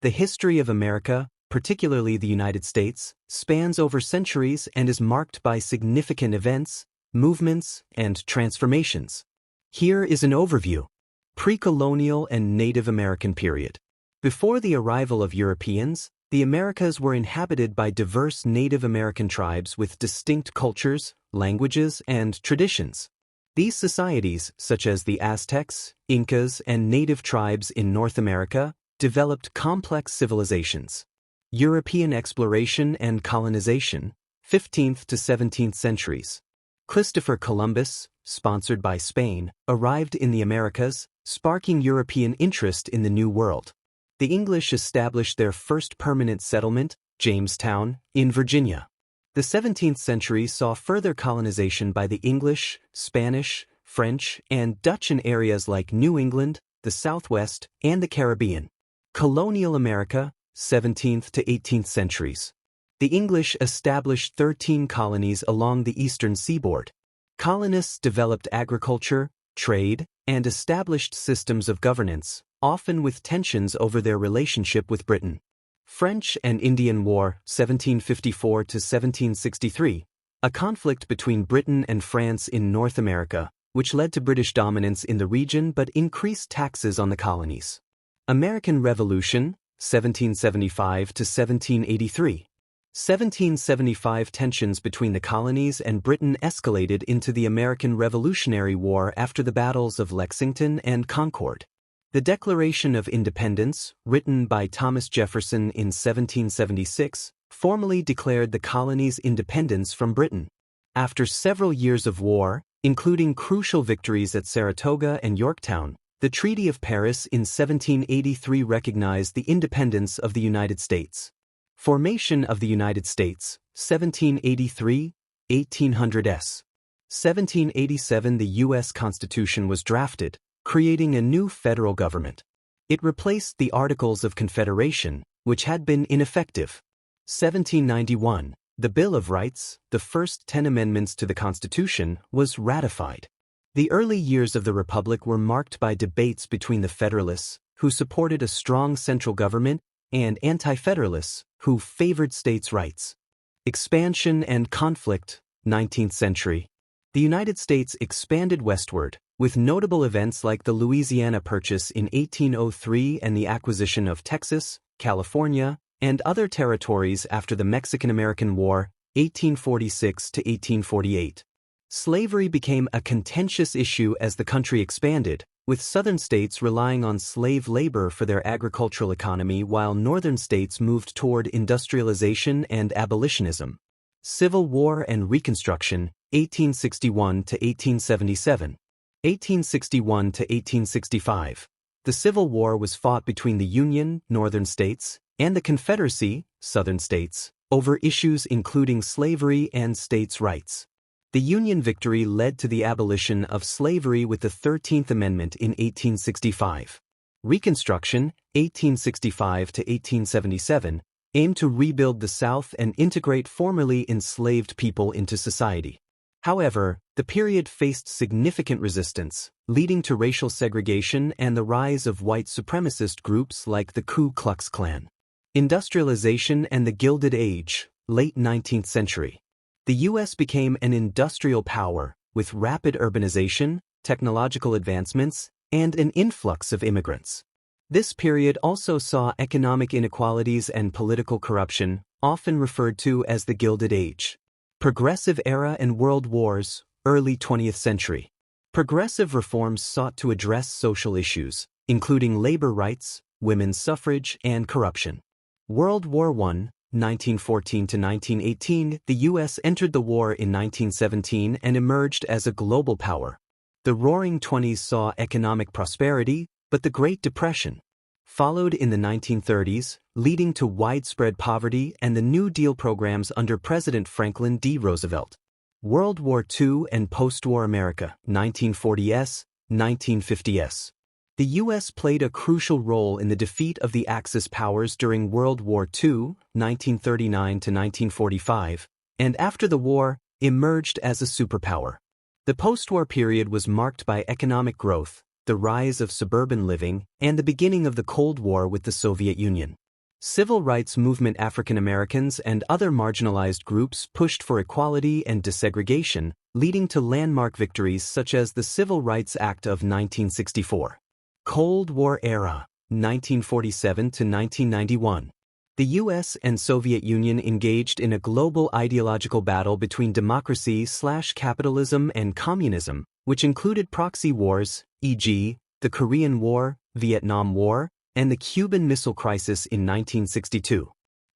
The history of America, particularly the United States, spans over centuries and is marked by significant events, movements, and transformations. Here is an overview. Pre-colonial and Native American period. Before the arrival of Europeans, the Americas were inhabited by diverse Native American tribes with distinct cultures, languages, and traditions. These societies, such as the Aztecs, Incas, and native tribes in North America, developed complex civilizations. European exploration and colonization, 15th to 17th centuries. Christopher Columbus, sponsored by Spain, arrived in the Americas, sparking European interest in the New World. The English established their first permanent settlement, Jamestown, in Virginia. The 17th century saw further colonization by the English, Spanish, French, and Dutch in areas like New England, the Southwest, and the Caribbean. Colonial America, 17th to 18th centuries. The English established 13 colonies along the eastern seaboard. Colonists developed agriculture, trade, and established systems of governance, often with tensions over their relationship with Britain. French and Indian War, 1754 to 1763, a conflict between Britain and France in North America, which led to British dominance in the region but increased taxes on the colonies. American Revolution, 1775 to 1783. 1775 tensions between the colonies and Britain escalated into the American Revolutionary War after the battles of Lexington and Concord. The Declaration of Independence, written by Thomas Jefferson in 1776, formally declared the colonies' independence from Britain. After several years of war, including crucial victories at Saratoga and Yorktown, the Treaty of Paris in 1783 recognized the independence of the United States. Formation of the United States, 1783, 1800s. 1787 the U.S. Constitution was drafted, creating a new federal government. It replaced the Articles of Confederation, which had been ineffective. 1791, the Bill of Rights, the first 10 amendments to the Constitution, was ratified. The early years of the Republic were marked by debates between the Federalists, who supported a strong central government, and Anti-Federalists, who favored states' rights. Expansion and conflict, 19th century. The United States expanded westward, with notable events like the Louisiana Purchase in 1803 and the acquisition of Texas, California, and other territories after the Mexican-American War, 1846 to 1848. Slavery became a contentious issue as the country expanded, with southern states relying on slave labor for their agricultural economy while northern states moved toward industrialization and abolitionism. Civil War and Reconstruction, 1861 to 1877. 1861 to 1865. The Civil War was fought between the Union, northern states, and the Confederacy, southern states, over issues including slavery and states' rights. The Union victory led to the abolition of slavery with the 13th Amendment in 1865. Reconstruction, 1865 to 1877, aimed to rebuild the South and integrate formerly enslaved people into society. However, the period faced significant resistance, leading to racial segregation and the rise of white supremacist groups like the Ku Klux Klan. Industrialization and the Gilded Age, late 19th century. The U.S. became an industrial power, with rapid urbanization, technological advancements, and an influx of immigrants. This period also saw economic inequalities and political corruption, often referred to as the Gilded Age. Progressive Era and World Wars, early 20th century. Progressive reforms sought to address social issues, including labor rights, women's suffrage, and corruption. World War I, 1914 to 1918, the U.S. entered the war in 1917 and emerged as a global power. The Roaring Twenties saw economic prosperity, but the Great Depression followed in the 1930s, leading to widespread poverty and the New Deal programs under President Franklin D. Roosevelt. World War II and post-war America, 1940s, 1950s. The U.S. played a crucial role in the defeat of the Axis powers during World War II, 1939 to 1945, and after the war, emerged as a superpower. The post-war period was marked by economic growth, the rise of suburban living, and the beginning of the Cold War with the Soviet Union. Civil rights movement African Americans and other marginalized groups pushed for equality and desegregation, leading to landmark victories such as the Civil Rights Act of 1964. Cold War era, 1947 to 1991. The U.S. and Soviet Union engaged in a global ideological battle between democracy/capitalism and communism, which included proxy wars, e.g., the Korean War, Vietnam War, and the Cuban Missile Crisis in 1962.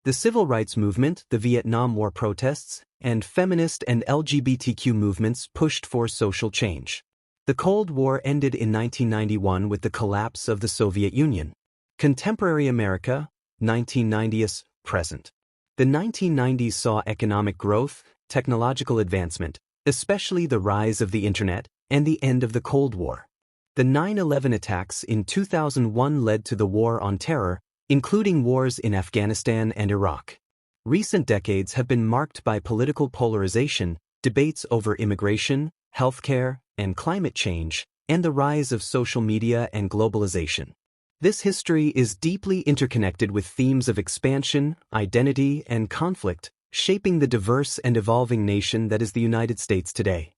The Civil Rights Movement, the Vietnam War protests, and feminist and LGBTQ movements pushed for social change. The Cold War ended in 1991 with the collapse of the Soviet Union. Contemporary America, 1990s, present. The 1990s saw economic growth, technological advancement, especially the rise of the Internet, and the end of the Cold War. The 9/11 attacks in 2001 led to the War on Terror, including wars in Afghanistan and Iraq. Recent decades have been marked by political polarization, debates over immigration, healthcare, and climate change, and the rise of social media and globalization. This history is deeply interconnected with themes of expansion, identity, and conflict, shaping the diverse and evolving nation that is the United States today.